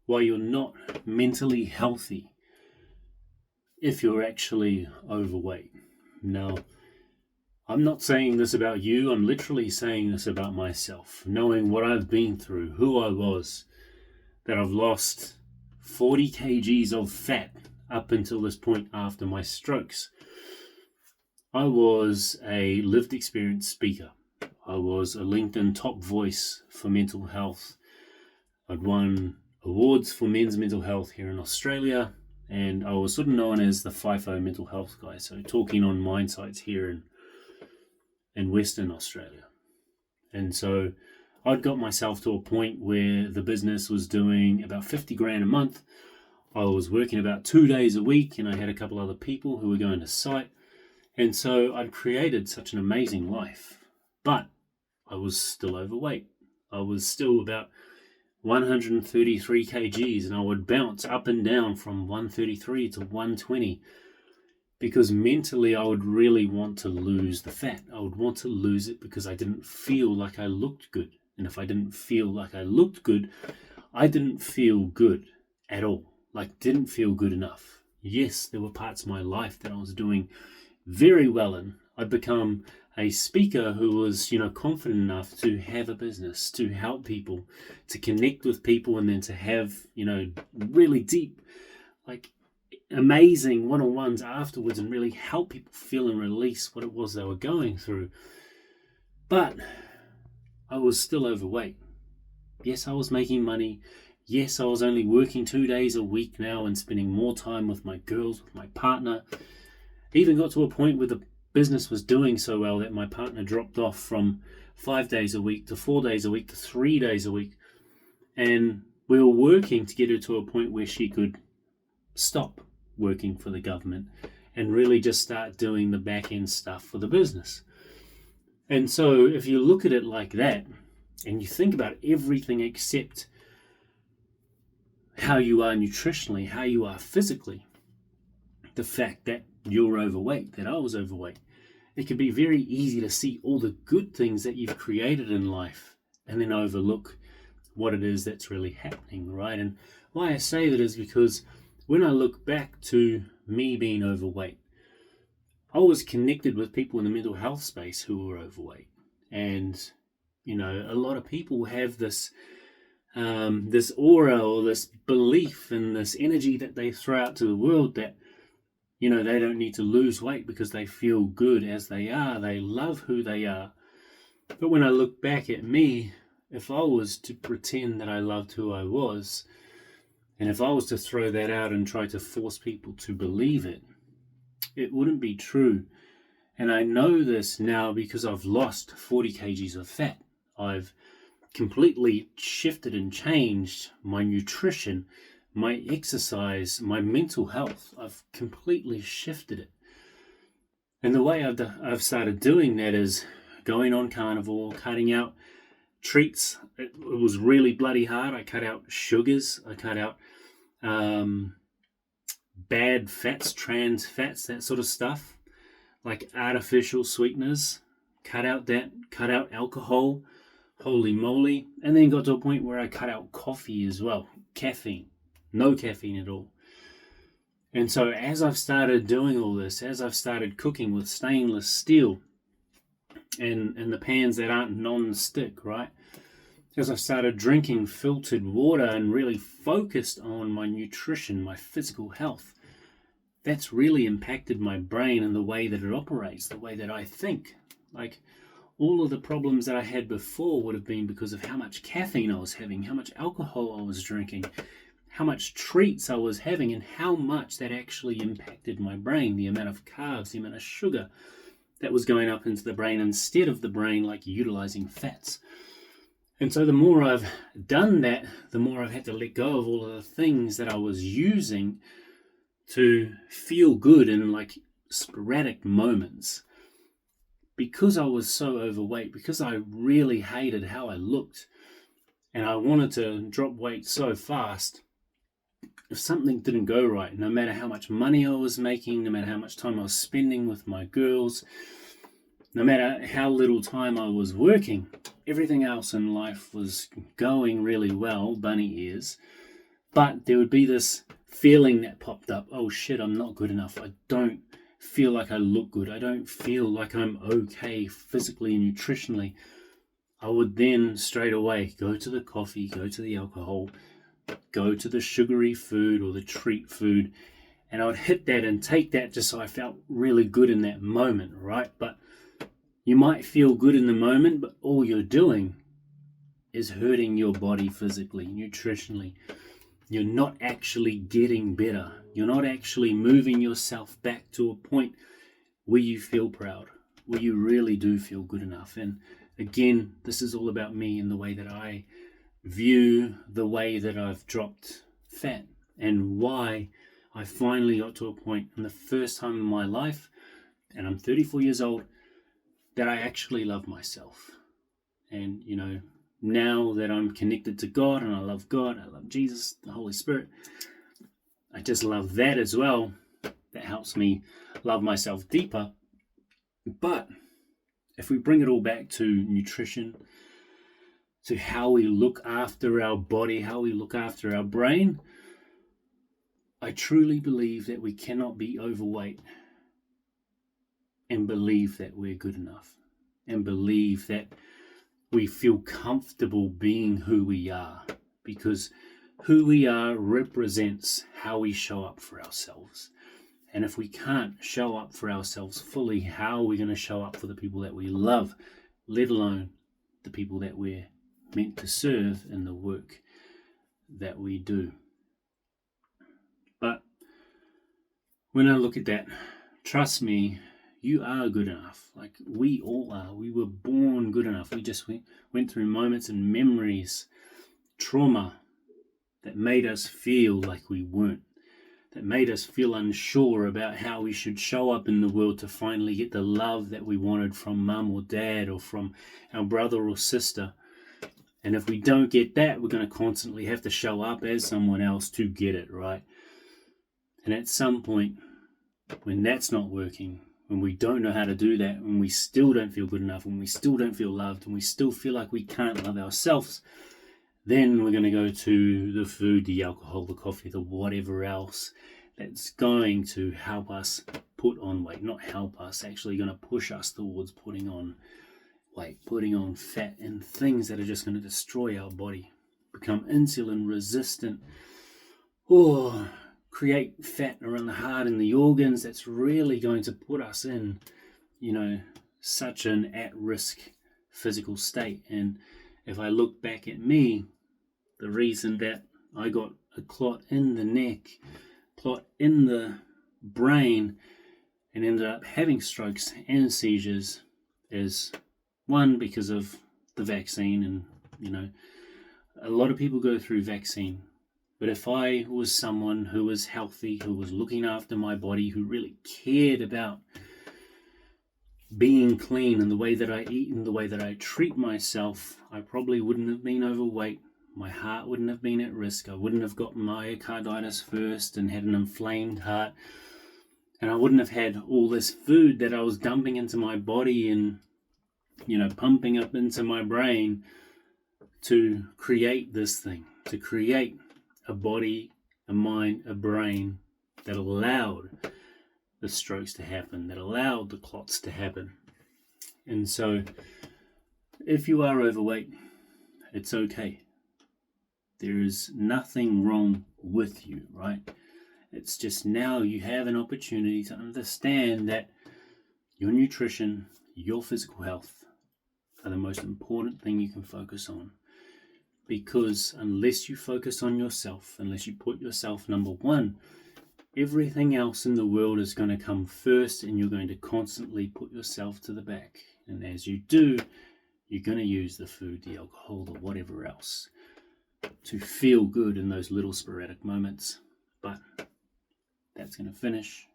why you're not mentally healthy if you're actually overweight. Now, I'm not saying this about you, I'm literally saying this about myself, knowing what I've been through, who I was, that I've lost 40 kgs of fat up until this point after my strokes. I was a lived experience speaker. I was a LinkedIn top voice for mental health. I'd won awards for men's mental health here in Australia, and I was sort of known as the FIFO mental health guy, so talking on mine sites here in Western Australia. And so I'd got myself to a point where the business was doing about 50 grand a month. I was working about 2 days a week, and I had a couple other people who were going to site. And so I'd created such an amazing life, but I was still overweight. I was still about 133 kgs, and I would bounce up and down from 133 to 120 because mentally I would really want to lose the fat. I would want to lose it because I didn't feel like I looked good. And if I didn't feel like I looked good, I didn't feel good at all. Like, didn't feel good enough. Yes, there were parts of my life that I was doing very well in. I'd become a speaker who was, confident enough to have a business, to help people, to connect with people, and then to have, really deep, amazing one-on-ones afterwards and really help people feel and release what it was they were going through. But I was still overweight. Yes, I was making money. Yes, I was only working 2 days a week now and spending more time with my girls, with my partner. Even got to a point where the business was doing so well that my partner dropped off from 5 days a week to 4 days a week to 3 days a week. And we were working to get her to a point where she could stop working for the government and really just start doing the back end stuff for the business. And so if you look at it like that and you think about everything except how you are nutritionally, how you are physically, the fact that you're overweight, that I was overweight, it can be very easy to see all the good things that you've created in life and then overlook what it is that's really happening, right? And why I say that is because when I look back to me being overweight, I was connected with people in the mental health space who were overweight. And, a lot of people have this aura or this belief and this energy that they throw out to the world that, they don't need to lose weight because they feel good as they are. They love who they are. But when I look back at me, if I was to pretend that I loved who I was, and if I was to throw that out and try to force people to believe it, it wouldn't be true. And I know this now because I've lost 40 kgs of fat. I've completely shifted and changed my nutrition, my exercise, my mental health. I've completely shifted it. And the way I've started doing that is going on carnivore, cutting out treats. It was really bloody hard. I cut out sugars. I cut out bad fats, trans fats, that sort of stuff, like artificial sweeteners. Cut out that, cut out alcohol, holy moly. And then got to a point where I cut out coffee as well, caffeine, no caffeine at all. And so as I've started doing all this, as I've started cooking with stainless steel and the pans that aren't non-stick, right? As I've started drinking filtered water and really focused on my nutrition, my physical health, that's really impacted my brain and the way that it operates, the way that I think. Like, all of the problems that I had before would have been because of how much caffeine I was having, how much alcohol I was drinking, how much treats I was having, and how much that actually impacted my brain, the amount of carbs, the amount of sugar that was going up into the brain instead of the brain like utilizing fats. And so the more I've done that, the more I've had to let go of all of the things that I was using to feel good in like sporadic moments. Because I was so overweight, because I really hated how I looked, and I wanted to drop weight so fast, if something didn't go right, no matter how much money I was making, no matter how much time I was spending with my girls, no matter how little time I was working, everything else in life was going really well, bunny ears. But there would be this feeling that popped up. Oh shit, I'm not good enough. I don't feel like I look good. I don't feel like I'm okay physically and nutritionally. I would then straight away go to the coffee, go to the alcohol, go to the sugary food or the treat food, and I would hit that and take that just so I felt really good in that moment, right? But you might feel good in the moment, but all you're doing is hurting your body physically, nutritionally. You're not actually getting better. You're not actually moving yourself back to a point where you feel proud, where you really do feel good enough. And again, this is all about me and the way that I view the way that I've dropped fat and why I finally got to a point in the first time in my life, and I'm 34 years old, that I actually love myself. And, now that I'm connected to God and I love God, I love Jesus, the Holy Spirit, I just love that as well. That helps me love myself deeper. But if we bring it all back to nutrition, to how we look after our body, how we look after our brain, I truly believe that we cannot be overweight and believe that we're good enough and believe that we feel comfortable being who we are, because who we are represents how we show up for ourselves. And if we can't show up for ourselves fully, how are we going to show up for the people that we love, let alone the people that we're meant to serve in the work that we do? But when I look at that, trust me, you are good enough. Like we all are. We were born good enough. We just went through moments and memories, trauma that made us feel like we weren't, that made us feel unsure about how we should show up in the world to finally get the love that we wanted from mum or dad or from our brother or sister. And if we don't get that, we're going to constantly have to show up as someone else to get it, right? And at some point, when that's not working, when we don't know how to do that, when we still don't feel good enough, when we still don't feel loved, when we still feel like we can't love ourselves, then we're going to go to the food, the alcohol, the coffee, the whatever else that's going to help us put on weight. Not help us, actually going to push us towards putting on weight, putting on fat, and things that are just going to destroy our body, become insulin resistant, or create fat around the heart and the organs that's really going to put us in, such an at-risk physical state. And if I look back at me, the reason that I got a clot in the neck, clot in the brain, and ended up having strokes and seizures is, one, because of the vaccine. And, a lot of people go through vaccine. But if I was someone who was healthy, who was looking after my body, who really cared about being clean and the way that I eat and the way that I treat myself, I probably wouldn't have been overweight. My heart wouldn't have been at risk. I wouldn't have got myocarditis first and had an inflamed heart. And I wouldn't have had all this food that I was dumping into my body and, pumping up into my brain to create this thing, to create a body, a mind, a brain that allowed the strokes to happen, that allowed the clots to happen. And so if you are overweight, it's okay. There is nothing wrong with you, right? It's just now you have an opportunity to understand that your nutrition, your physical health are the most important thing you can focus on. Because unless you focus on yourself, unless you put yourself number one, everything else in the world is going to come first, and you're going to constantly put yourself to the back. And as you do, you're going to use the food, the alcohol, or whatever else to feel good in those little sporadic moments. But that's going to finish.